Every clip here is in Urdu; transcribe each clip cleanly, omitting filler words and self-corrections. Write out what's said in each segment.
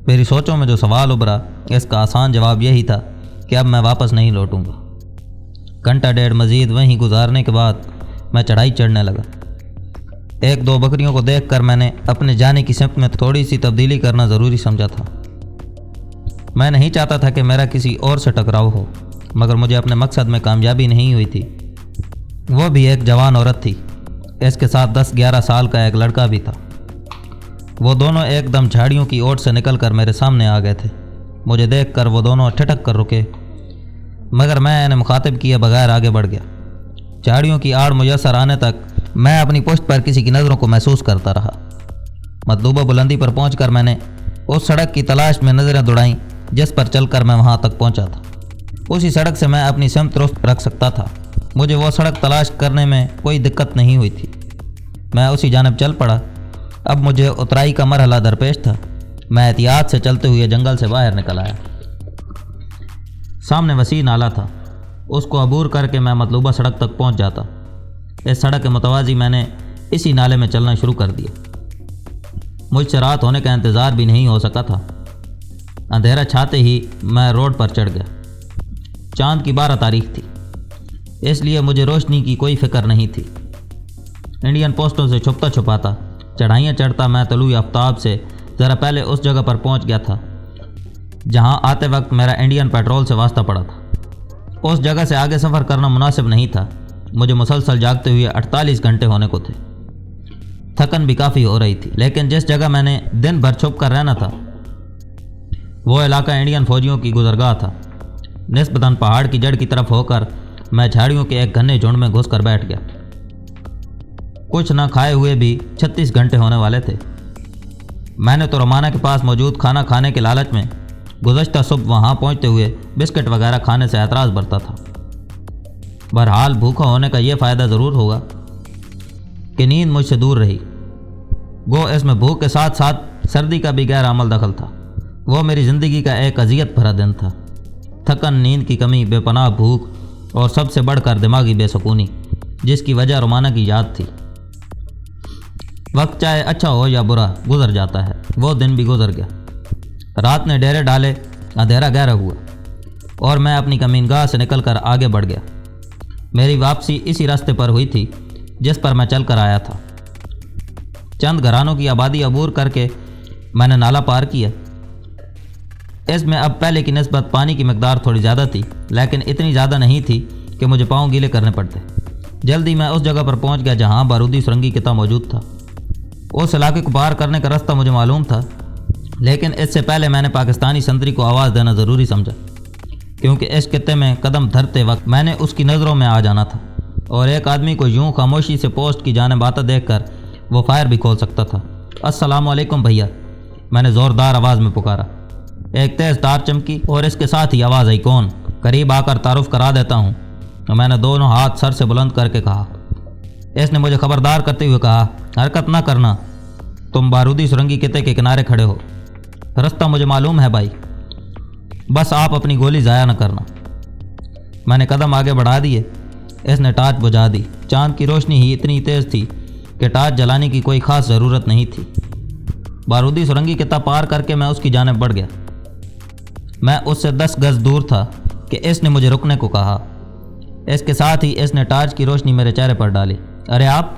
میری سوچوں میں جو سوال ابھرا اس کا آسان جواب یہی تھا کہ اب میں واپس نہیں لوٹوں گا۔ گھنٹہ ڈیڑھ مزید وہیں گزارنے کے بعد میں چڑھائی چڑھنے لگا۔ ایک دو بکریوں کو دیکھ کر میں نے اپنے جانے کی سمت میں تھوڑی سی تبدیلی کرنا ضروری سمجھا تھا۔ میں نہیں چاہتا تھا کہ میرا کسی اور سے ٹکراؤ ہو، مگر مجھے اپنے مقصد میں کامیابی نہیں ہوئی تھی۔ وہ بھی ایک جوان عورت تھی، اس کے ساتھ 10-11 سال کا ایک لڑکا بھی تھا۔ وہ دونوں ایک دم جھاڑیوں کی اوٹ سے نکل کر میرے سامنے آ گئے تھے۔ مجھے دیکھ کر وہ دونوں ٹھٹک کر رکے، مگر میں انہیں مخاطب کیے بغیر آگے بڑھ گیا۔ جھاڑیوں کی آڑ میسر آنے تک میں اپنی پشت پر کسی کی نظروں کو محسوس کرتا رہا۔ مطلوبہ بلندی پر پہنچ کر میں نے اس سڑک کی تلاش میں نظریں دوڑائیں جس پر چل کر میں وہاں تک پہنچا تھا۔ اسی سڑک سے میں اپنی سمت درست رکھ سکتا تھا۔ مجھے وہ سڑک تلاش کرنے میں کوئی دقت نہیں ہوئی تھی۔ میں اسی جانب چل پڑا۔ اب مجھے اترائی کا مرحلہ درپیش تھا۔ میں احتیاط سے چلتے ہوئے جنگل سے باہر نکل آیا۔ سامنے وسیع نالہ تھا، اس کو عبور کر کے میں مطلوبہ سڑک تک پہنچ جاتا۔ اس سڑک کے متوازی میں نے اسی نالے میں چلنا شروع کر دیا۔ مجھ سے رات ہونے کا انتظار بھی نہیں ہو سکا تھا۔ اندھیرا چھاتے ہی میں روڈ پر چڑھ گیا۔ چاند کی 12 تاریخ تھی، اس لیے مجھے روشنی کی کوئی فکر نہیں تھی۔ انڈین پوسٹوں سے چھپتا چھپاتا چڑھائیاں چڑھتا میں طلوع آفتاب سے ذرا پہلے اس جگہ پر پہنچ گیا تھا جہاں آتے وقت میرا انڈین پیٹرول سے واسطہ پڑا تھا۔ اس جگہ سے آگے سفر کرنا مناسب نہیں تھا۔ مجھے مسلسل جاگتے ہوئے 48 گھنٹے ہونے کو تھے۔ تھکن بھی کافی ہو رہی تھی، لیکن جس جگہ میں نے دن بھر چھپ کر رہنا تھا وہ علاقہ انڈین فوجیوں کی گزرگاہ تھا۔ نسبتاً پہاڑ کی جڑ کی طرف ہو کر میں جھاڑیوں کے ایک گھنے جھنڈ میں گھس کر بیٹھ گیا۔ کچھ نہ کھائے ہوئے بھی 36 گھنٹے ہونے والے تھے۔ میں نے تو رمانہ کے پاس موجود کھانا کھانے کے لالچ میں گزشتہ صبح وہاں پہنچتے ہوئے بسکٹ وغیرہ کھانے سے اعتراض برتا تھا۔ بہرحال بھوکا ہونے کا یہ فائدہ ضرور ہوگا کہ نیند مجھ سے دور رہی۔ گو اس میں بھوک کے ساتھ ساتھ سردی کا بھی گہرا عمل دخل تھا۔ وہ میری زندگی کا ایک اذیت بھرا دن تھا۔ تھکن، نیند کی کمی، بے پناہ بھوک اور سب سے بڑھ کر دماغی بے سکونی، جس کی وجہ رمانہ کی یاد تھی۔ وقت چاہے اچھا ہو یا برا گزر جاتا ہے۔ وہ دن بھی گزر گیا۔ رات نے ڈیرے ڈالے، اندھیرا گہرا ہوا اور میں اپنی کمینگاہ سے نکل کر آگے بڑھ گیا۔ میری واپسی اسی راستے پر ہوئی تھی جس پر میں چل کر آیا تھا۔ چند گھرانوں کی آبادی عبور کر کے میں نے نالہ پار کیا۔ اس میں اب پہلے کی نسبت پانی کی مقدار تھوڑی زیادہ تھی، لیکن اتنی زیادہ نہیں تھی کہ مجھے پاؤں گیلے کرنے پڑتے۔ جلدی میں اس جگہ پر پہنچ گیا جہاں بارودی سرنگی قطع موجود تھا۔ اس علاقے کو پار کرنے کا راستہ مجھے معلوم تھا، لیکن اس سے پہلے میں نے پاکستانی سنتری کو آواز دینا ضروری سمجھا، کیونکہ اس خطے میں قدم دھرتے وقت میں نے اس کی نظروں میں آ جانا تھا اور ایک آدمی کو یوں خاموشی سے پوسٹ کی جانب آتا دیکھ کر وہ فائر بھی کھول سکتا تھا۔ السلام علیکم بھیا، میں نے زوردار آواز میں پکارا۔ ایک تیز تار چمکی اور اس کے ساتھ ہی آواز آئی، کون؟ قریب آ کر تعارف کرا دیتا ہوں، تو میں نے دونوں ہاتھ سر سے بلند کر کے کہا۔ اس نے مجھے خبردار کرتے ہوئے کہا، حرکت نہ کرنا، تم بارودی سرنگی قطعے کے کنارے کھڑے ہو۔ راستہ مجھے معلوم ہے بھائی، بس آپ اپنی گولی ضائع نہ کرنا۔ میں نے قدم آگے بڑھا دیے۔ اس نے ٹارچ بجھا دی۔ چاند کی روشنی ہی اتنی تیز تھی کہ ٹارچ جلانے کی کوئی خاص ضرورت نہیں تھی۔ بارودی سرنگی قطعہ پار کر کے میں اس کی جانب بڑھ گیا۔ میں اس سے 10 گز دور تھا کہ اس نے مجھے رکنے کو کہا۔ اس کے ساتھ ہی اس نے ٹارچ کی روشنی میرے چہرے پر ڈالی۔ ارے آپ!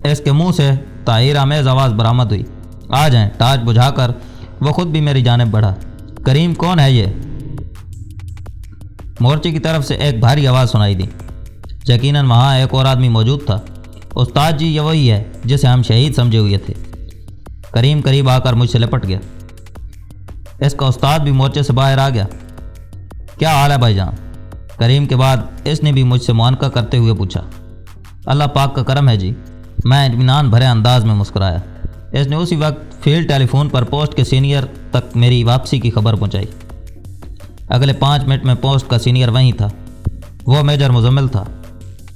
اس کے منہ سے تاہیر آمیز آواز برآمد ہوئی۔ آ جائیں۔ ٹارچ بجھا کر وہ خود بھی میری جانب بڑھا۔ کریم کون ہے یہ؟ مورچے کی طرف سے ایک بھاری آواز سنائی دی۔ یقیناً وہاں ایک اور آدمی موجود تھا۔ استاد جی، یہ وہی ہے جسے ہم شہید سمجھے ہوئے تھے۔ کریم قریب آ کر مجھ سے لپٹ گیا۔ اس کا استاد بھی مورچے سے باہر آ گیا۔ کیا حال ہے بھائی جان؟ کریم کے بعد اس نے بھی مجھ سے معانقہ کرتے ہوئے پوچھا۔ اللہ پاک کا کرم ہے جی، میں اطمینان بھرے انداز میں مسکرایا۔ اس نے اسی وقت فیلڈ ٹیلی فون پر پوسٹ کے سینئر تک میری واپسی کی خبر پہنچائی۔ اگلے 5 منٹ میں پوسٹ کا سینئر وہیں تھا۔ وہ میجر مزمل تھا۔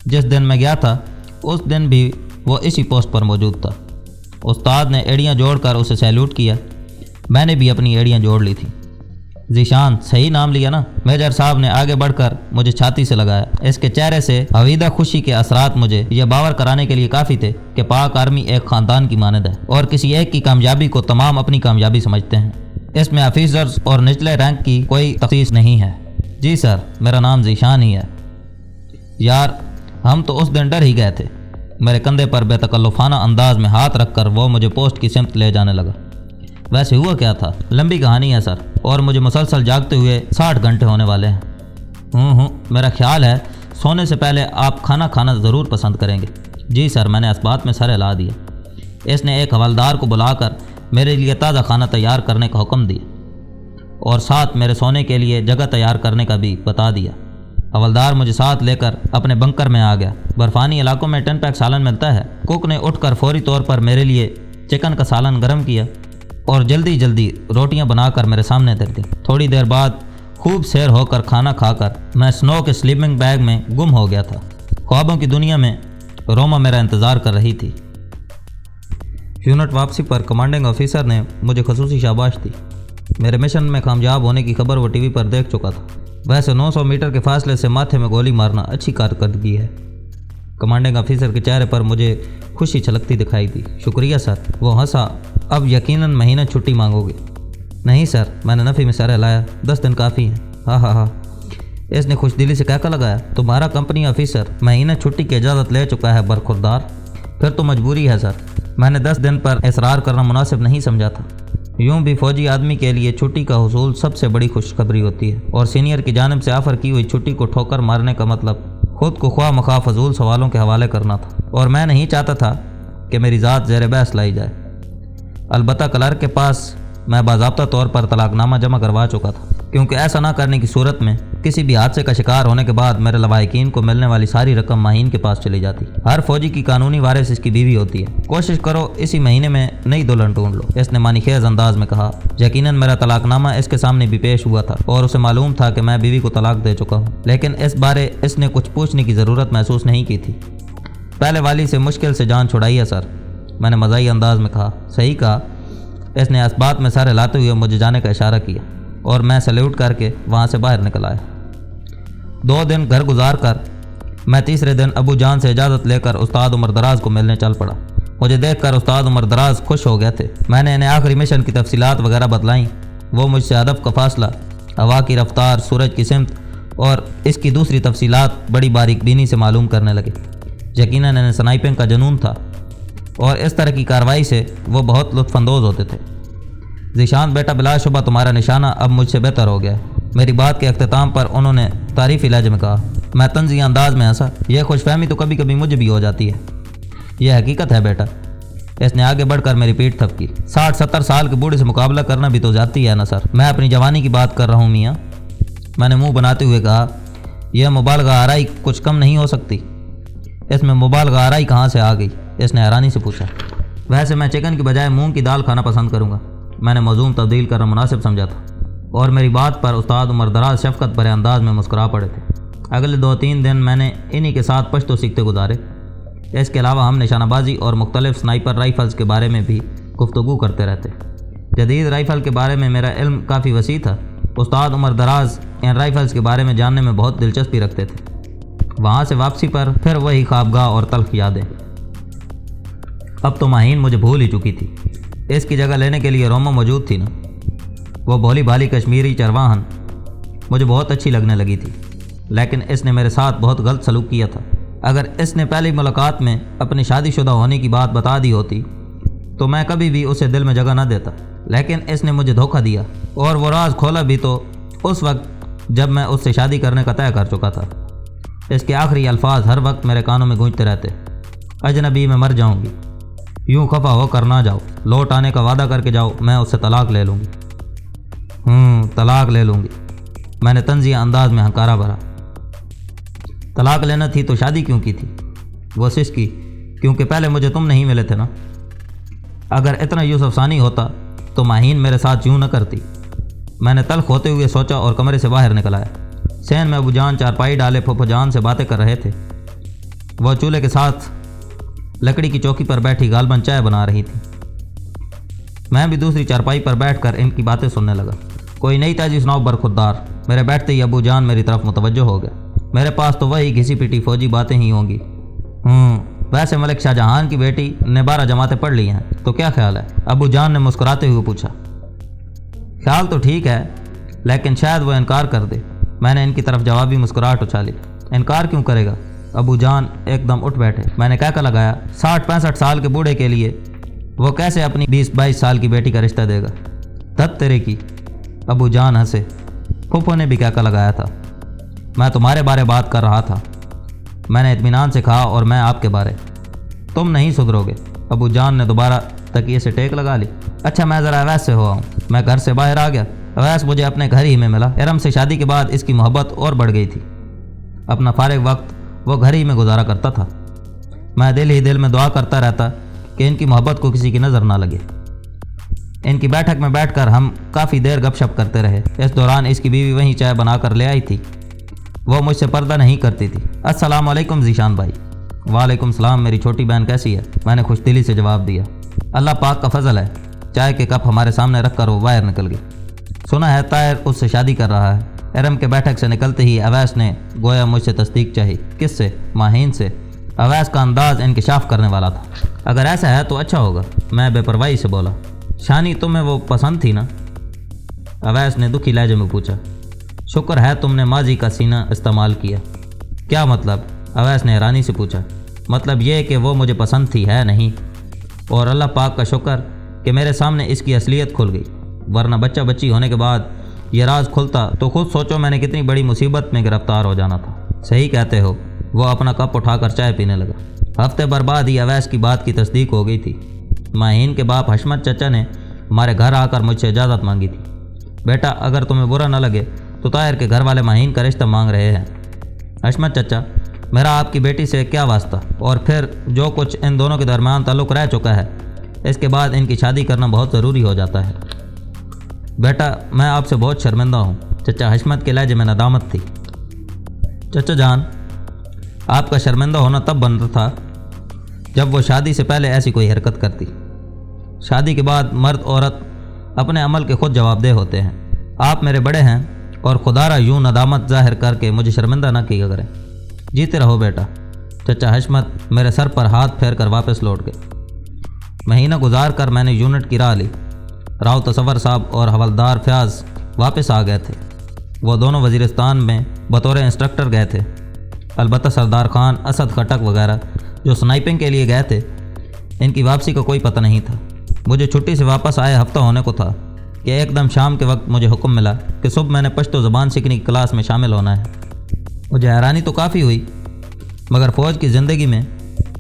جس دن میں گیا تھا اس دن بھی وہ اسی پوسٹ پر موجود تھا۔ استاد نے ایڑیاں جوڑ کر اسے سیلوٹ کیا۔ میں نے بھی اپنی ایڑیاں جوڑ لی تھیں۔ ذیشان، صحیح نام لیا نا؟ میجر صاحب نے آگے بڑھ کر مجھے چھاتی سے لگایا۔ اس کے چہرے سے حویدہ خوشی کے اثرات مجھے یہ باور کرانے کے لیے کافی تھے کہ پاک آرمی ایک خاندان کی مانند ہے اور کسی ایک کی کامیابی کو تمام اپنی کامیابی سمجھتے ہیں۔ اس میں آفیسرز اور نچلے رینک کی کوئی تخصیص نہیں ہے۔ جی سر، میرا نام ذیشان ہی ہے۔ یار ہم تو اس دن ڈر ہی گئے تھے۔ میرے کندھے پر بے تکلفانہ انداز میں ہاتھ رکھ کر وہ مجھے پوسٹ کی سمت لے جانے لگا۔ ویسے ہوا کیا تھا؟ لمبی کہانی ہے سر، اور مجھے مسلسل جاگتے ہوئے 60 گھنٹے ہونے والے ہیں۔ میرا خیال ہے سونے سے پہلے آپ کھانا کھانا ضرور پسند کریں گے۔ جی سر، میں نے اس بات میں سر ہلا دیا۔ اس نے ایک حوالدار کو بلا کر میرے لیے تازہ کھانا تیار کرنے کا حکم دیا اور ساتھ میرے سونے کے لیے جگہ تیار کرنے کا بھی بتا دیا۔ حوالدار مجھے ساتھ لے کر اپنے بنکر میں آ گیا۔ برفانی علاقوں میں 10 پیک سالن ملتا ہے۔ کوک نے اٹھ کر فوری طور پر میرے لیے چکن کا سالن گرم کیا اور جلدی روٹیاں بنا کر میرے سامنے رکھ دیں۔ تھوڑی دیر بعد خوب سیر ہو کر کھانا کھا کر میں سنو کے سلیپنگ بیگ میں گم ہو گیا تھا۔ خوابوں کی دنیا میں روما میرا انتظار کر رہی تھی۔ یونٹ واپسی پر کمانڈنگ آفیسر نے مجھے خصوصی شاباش دی۔ میرے مشن میں کامیاب ہونے کی خبر وہ ٹی وی پر دیکھ چکا تھا۔ ویسے 900 میٹر کے فاصلے سے ماتھے میں گولی مارنا اچھی کارکردگی ہے۔ کمانڈنگ آفیسر کے چہرے پر مجھے خوشی چھلکتی دکھائی دی۔ شکریہ سر، وہ ہنسا۔ اب یقیناً مہینہ چھٹی مانگو گے؟ نہیں سر، میں نے نفی میں سر ہلایا، 10 دن کافی ہیں۔ ہاں۔ اس نے خوش دلی سے کہکا لگایا، تمہارا کمپنی آفیسر مہینہ چھٹی کی اجازت لے چکا ہے برخوردار؟ پھر تو مجبوری ہے سر، میں نے 10 دن پر اصرار کرنا مناسب نہیں سمجھا تھا۔ یوں بھی فوجی آدمی کے لیے چھٹی کا حصول سب سے بڑی خوشخبری ہوتی ہے، اور سینئر کی جانب سے آفر کی ہوئی چھٹی کو ٹھوکر مارنے کا مطلب خود کو خواہ مخواہ فضول سوالوں کے حوالے کرنا تھا، اور میں نہیں چاہتا تھا کہ میری ذات زیر بحث لائی جائے۔ البتہ کلرک کے پاس میں باضابطہ طور پر طلاق نامہ جمع کروا چکا تھا، کیونکہ ایسا نہ کرنے کی صورت میں کسی بھی حادثے کا شکار ہونے کے بعد میرے لواحقین کو ملنے والی ساری رقم ماہین کے پاس چلی جاتی۔ ہر فوجی کی قانونی وارث اس کی بیوی ہوتی ہے۔ کوشش کرو اسی مہینے میں نئی دلہن ڈھونڈ لو، اس نے معنی خیز انداز میں کہا۔ یقیناً میرا طلاق نامہ اس کے سامنے بھی پیش ہوا تھا اور اسے معلوم تھا کہ میں بیوی کو طلاق دے چکا ہوں، لیکن اس بارے اس نے کچھ پوچھنے کی ضرورت محسوس نہیں کی تھی۔ پہلے والی سے مشکل سے جان چھڑائی ہے سر، میں نے مزاحی انداز میں کہا۔ صحیح کہا، اس نے اس بات میں سر ہلاتے ہوئے مجھے جانے کا اشارہ کیا اور میں سلیوٹ کر کے وہاں سے باہر نکل آیا۔ 2 دن گھر گزار کر میں تیسرے دن ابو جان سے اجازت لے کر استاد عمر دراز کو ملنے چل پڑا۔ مجھے دیکھ کر استاد عمر دراز خوش ہو گئے تھے۔ میں نے انہیں آخری مشن کی تفصیلات وغیرہ بتلائیں۔ وہ مجھ سے ہدف کا فاصلہ، ہوا کی رفتار، سورج کی سمت اور اس کی دوسری تفصیلات بڑی باریک بینی سے معلوم کرنے لگے۔ یقیناً انہیں سنائپنگ کا جنون تھا اور اس طرح کی کارروائی سے وہ بہت لطف اندوز ہوتے تھے۔ ذیشان بیٹا، بلا شبہ تمہارا نشانہ اب مجھ سے بہتر ہو گیا ہے۔ میری بات کے اختتام پر انہوں نے تعریفی لہجے میں کہا۔ میں طنزیہ انداز میں ہنسا۔ یہ خوش فہمی تو کبھی کبھی مجھے بھی ہو جاتی ہے، یہ حقیقت ہے بیٹا۔ اس نے آگے بڑھ کر میری پیٹھ تھپکی۔ 60-70 سال کے بوڑھے سے مقابلہ کرنا بھی تو زیادتی ہے نا سر، میں اپنی جوانی کی بات کر رہا ہوں میاں، میں نے منہ بناتے ہوئے کہا۔ یہ مبالغہ آرائی کچھ کم نہیں ہو سکتی؟ اس میں مبالغہ آرائی کہاں سے آ گئی؟ اس نے حیرانی سے پوچھا۔ ویسے میں چکن کی بجائے مونگ کی دال کھانا پسند کروں گا، میں نے موضوع تبدیل کرنا مناسب سمجھا تھا، اور میری بات پر استاد عمر دراز شفقت بھرے انداز میں مسکرا پڑے تھے۔ اگلے 2-3 دن میں نے انہی کے ساتھ پشتو سیکھتے گزارے۔ اس کے علاوہ ہم نشانہ بازی اور مختلف سنائپر رائفلز کے بارے میں بھی گفتگو کرتے رہتے۔ جدید رائفل کے بارے میں میرا علم کافی وسیع تھا۔ استاد عمر دراز ان رائفلز کے بارے میں جاننے میں بہت دلچسپی رکھتے تھے۔ وہاں سے واپسی پر پھر وہی خوابگاہ اور تلخ یادیں۔ اب تو ماہین مجھے بھول ہی چکی تھی، اس کی جگہ لینے کے لیے روما موجود تھی نا۔ وہ بھولی بھالی کشمیری چرواہن مجھے بہت اچھی لگنے لگی تھی، لیکن اس نے میرے ساتھ بہت غلط سلوک کیا تھا۔ اگر اس نے پہلی ملاقات میں اپنی شادی شدہ ہونے کی بات بتا دی ہوتی تو میں کبھی بھی اسے دل میں جگہ نہ دیتا، لیکن اس نے مجھے دھوکہ دیا، اور وہ راز کھولا بھی تو اس وقت جب میں اس سے شادی کرنے کا طے کر چکا تھا۔ اس کے آخری الفاظ ہر وقت میرے کانوں میں گونجتے رہتے، اجنبی میں مر جاؤں گی، یوں خفا ہو کر نہ جاؤ، لوٹ آنے کا وعدہ کر کے جاؤ، میں اس سے طلاق لے لوں گی۔ طلاق لے لوں گی، میں نے طنزیہ انداز میں ہنکارا بھرا۔ طلاق لینا تھی تو شادی کیوں کی تھی؟ وہ سس کی، کیونکہ پہلے مجھے تم نہیں ملے تھے نا۔ اگر اتنا یوسف ثانی ہوتا تو ماہین میرے ساتھ یوں نہ کرتی۔ میں نے تلخ ہوتے ہوئے سوچا اور کمرے سے باہر نکل آیا۔ سین میں ابو جان چارپائی ڈالے پھپھو جان سے باتیں کر رہے تھے۔ وہ چولہے کے ساتھ لکڑی کی چوکی پر بیٹھی غالباً چائے بنا رہی تھی۔ میں بھی دوسری چارپائی پر بیٹھ کر ان کی باتیں سننے لگا۔ کوئی نئی تازی سناؤ برخودار۔ میرے بیٹھتے ہی ابو جان میری طرف متوجہ ہو گئے۔ میرے پاس تو وہی گھسی پیٹی فوجی باتیں ہی ہوں گی۔ ویسے ملک شاہ جہان کی بیٹی نے 12 جماعتیں پڑھ لی ہیں، تو کیا خیال ہے؟ ابو جان نے مسکراتے ہوئے پوچھا۔ خیال تو ٹھیک ہے لیکن شاید وہ انکار کر دے۔ میں نے ان کی طرف جوابی مسکراہٹ اچھالی۔ انکار کیوں کرے گا؟ ابو جان ایک دم اٹھ بیٹھے۔ میں نے کہہ لگایا 60-65 سال کے بوڑھے کے لیے وہ کیسے اپنی 20-22 سال کی بیٹی کا رشتہ دے گا؟ دت تیرے کی۔ ابو جان ہنسے۔ پھپھو نے بھی کہہ لگایا تھا میں تمہارے بارے بات کر رہا تھا۔ میں نے اطمینان سے کہا اور میں آپ کے بارے۔ تم نہیں سدھرو گے۔ ابو جان نے دوبارہ تکیے سے ٹیک لگا لی۔ اچھا میں ذرا اویس سے ہوا ہوں۔ میں گھر سے باہر آ گیا۔ اویس مجھے اپنے گھر ہی میں ملا۔ ارم سے شادی کے بعد اس کی محبت اور بڑھ گئی تھی۔ اپنا فارغ وقت وہ گھر ہی میں گزارا کرتا تھا۔ میں دل ہی دل میں دعا کرتا رہتا کہ ان کی محبت کو کسی کی نظر نہ لگے۔ ان کی بیٹھک میں بیٹھ کر ہم کافی دیر گپ شپ کرتے رہے۔ اس دوران اس کی بیوی وہیں چائے بنا کر لے آئی تھی۔ وہ مجھ سے پردہ نہیں کرتی تھی۔ السلام علیکم ذیشان بھائی۔ وعلیکم السلام، میری چھوٹی بہن کیسی ہے؟ میں نے خوش دلی سے جواب دیا۔ اللہ پاک کا فضل ہے۔ چائے کے کپ ہمارے سامنے رکھ کر وہ باہر نکل گئی۔ سنا ہے طاہر اس سے شادی کر رہا ہے۔ ارم کے بیٹھک سے نکلتے ہی اویس نے گویا مجھ سے تصدیق چاہی۔ کس سے؟ ماہین سے۔ اویس کا انداز انکشاف کرنے والا تھا۔ اگر ایسا ہے تو اچھا ہوگا، میں بے پرواہی سے بولا۔ شانی تمہیں وہ پسند تھی نا؟ اویس نے دکھی لہجے میں پوچھا۔ شکر ہے تم نے ماضی کا سینہ استعمال کیا۔ کیا مطلب؟ اویس نے حیرانی سے پوچھا۔ مطلب یہ کہ وہ مجھے پسند تھی، ہے نہیں؟ اور اللہ پاک کا شکر کہ میرے سامنے اس کی اصلیت کھل گئی، ورنہ بچہ بچی ہونے کے بعد یہ راز کھلتا تو خود سوچو میں نے کتنی بڑی مصیبت میں گرفتار ہو جانا تھا۔ صحیح کہتے ہو۔ وہ اپنا کپ اٹھا کر چائے پینے لگا۔ ہفتے بھر بعد ہی اویس کی بات کی تصدیق ہو گئی تھی۔ ماہین کے باپ حشمت چچا نے ہمارے گھر آ کر مجھ سے اجازت مانگی تھی۔ بیٹا اگر تمہیں برا نہ لگے تو طاہر کے گھر والے ماہین کا رشتہ مانگ رہے ہیں۔ حشمت چچا، میرا آپ کی بیٹی سے کیا واسطہ؟ اور پھر جو کچھ ان دونوں کے درمیان تعلق رہ چکا ہے، اس کے بعد ان کی شادی کرنا بہت ضروری ہو جاتا ہے۔ بیٹا میں آپ سے بہت شرمندہ ہوں۔ چچا حشمت کے لہجے میں ندامت تھی۔ چچا جان، آپ کا شرمندہ ہونا تب بنتا تھا جب وہ شادی سے پہلے ایسی کوئی حرکت کرتی۔ شادی کے بعد مرد عورت اپنے عمل کے خود جواب دہ ہوتے ہیں۔ آپ میرے بڑے ہیں اور خدا را یوں ندامت ظاہر کر کے مجھے شرمندہ نہ کیا کریں۔ جیتے رہو بیٹا۔ چچا حشمت میرے سر پر ہاتھ پھیر کر واپس لوٹ گئے۔ مہینہ گزار کر میں نے یونٹ کی راہ لی۔ راؤ تصور صاحب اور حوالدار فیاض واپس آ گئے تھے۔ وہ دونوں وزیرستان میں بطور انسٹرکٹر گئے تھے۔ البتہ سردار خان، اسد خٹک وغیرہ جو سنائپنگ کے لیے گئے تھے، ان کی واپسی کا کوئی پتہ نہیں تھا۔ مجھے چھٹی سے واپس آئے ہفتہ ہونے کو تھا کہ ایک دم شام کے وقت مجھے حکم ملا کہ صبح میں نے پشتو زبان سیکھنے کی کلاس میں شامل ہونا ہے۔ مجھے حیرانی تو کافی ہوئی، مگر فوج کی زندگی میں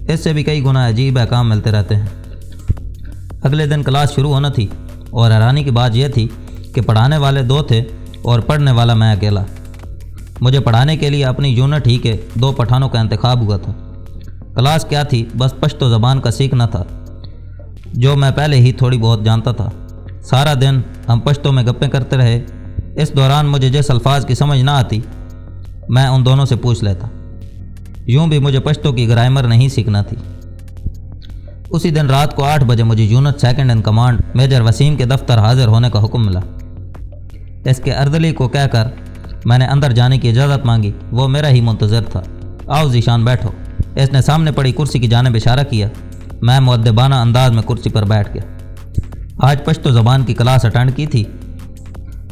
اس سے بھی کئی گنا عجیب احکام ملتے رہتے ہیں۔ اگلے دن کلاس شروع ہونا تھی اور حیرانی کی بات یہ تھی کہ پڑھانے والے 2 تھے اور پڑھنے والا میں اکیلا۔ مجھے پڑھانے کے لیے اپنی یونٹ ہی کے 2 پٹھانوں کا انتخاب ہوا تھا۔ کلاس کیا تھی؟ بس پشتو زبان کا سیکھنا تھا، جو میں پہلے ہی تھوڑی بہت جانتا تھا۔ سارا دن ہم پشتو میں گپیں کرتے رہے۔ اس دوران مجھے جس الفاظ کی سمجھ نہ آتی میں ان دونوں سے پوچھ لیتا۔ یوں بھی مجھے پشتو کی گرامر نہیں سیکھنا تھی۔ اسی دن رات کو 8 بجے مجھے unit second in command major Waseem کے دفتر حاضر ہونے کا حکم ملا۔ اس کے اردلی کو کہہ کر میں نے اندر جانے کی اجازت مانگی۔ وہ میرا ہی منتظر تھا۔ آؤ ذیشان بیٹھو۔ اس نے سامنے پڑی کرسی کی جانب اشارہ کیا۔ میں مؤدبانہ انداز میں کرسی پر بیٹھ گیا۔ آج پشتو زبان کی کلاس اٹینڈ کی تھی؟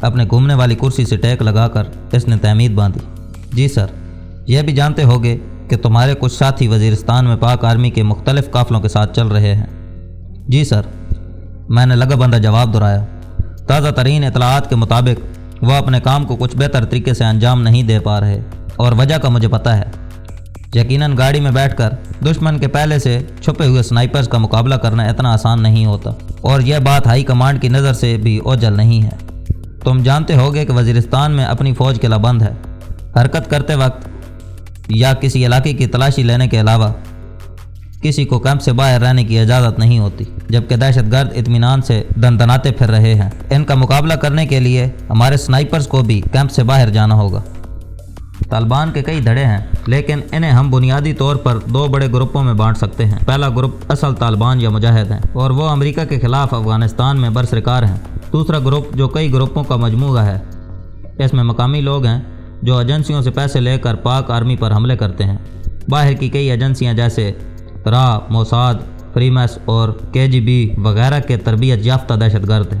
اپنے گھومنے والی کرسی سے ٹیک لگا کر اس نے تحمید باندھی۔ جی سر۔ یہ بھی جانتے ہوگے کہ تمہارے کچھ ساتھی وزیرستان میں پاک آرمی کے مختلف قافلوں کے ساتھ چل رہے ہیں؟ جی سر، میں نے لگا بندہ جواب دہرایا۔ تازہ ترین اطلاعات کے مطابق وہ اپنے کام کو کچھ بہتر طریقے سے انجام نہیں دے پا رہے، اور وجہ کا مجھے پتہ ہے۔ یقیناً گاڑی میں بیٹھ کر دشمن کے پہلے سے چھپے ہوئے سنائپرز کا مقابلہ کرنا اتنا آسان نہیں ہوتا، اور یہ بات ہائی کمانڈ کی نظر سے بھی اوجھل نہیں ہے۔ تم جانتے ہوگے کہ وزیرستان میں اپنی فوج قلعہ بند ہے۔ حرکت کرتے وقت یا کسی علاقے کی تلاشی لینے کے علاوہ کسی کو کیمپ سے باہر رہنے کی اجازت نہیں ہوتی، جبکہ دہشت گرد اطمینان سے دندناتے پھر رہے ہیں۔ ان کا مقابلہ کرنے کے لیے ہمارے سنائپرز کو بھی کیمپ سے باہر جانا ہوگا۔ طالبان کے کئی دھڑے ہیں، لیکن انہیں ہم بنیادی طور پر 2 بڑے گروپوں میں بانٹ سکتے ہیں۔ پہلا گروپ اصل طالبان یا مجاہد ہیں، اور وہ امریکہ کے خلاف افغانستان میں برسرکار ہیں۔ دوسرا گروپ جو کئی گروپوں کا مجموعہ ہے، اس میں مقامی لوگ ہیں جو ایجنسیوں سے پیسے لے کر پاک آرمی پر حملے کرتے ہیں۔ باہر کی کئی ایجنسیاں جیسے را، موساد، فریمیس اور KGB وغیرہ کے تربیت یافتہ دہشت گرد ہیں۔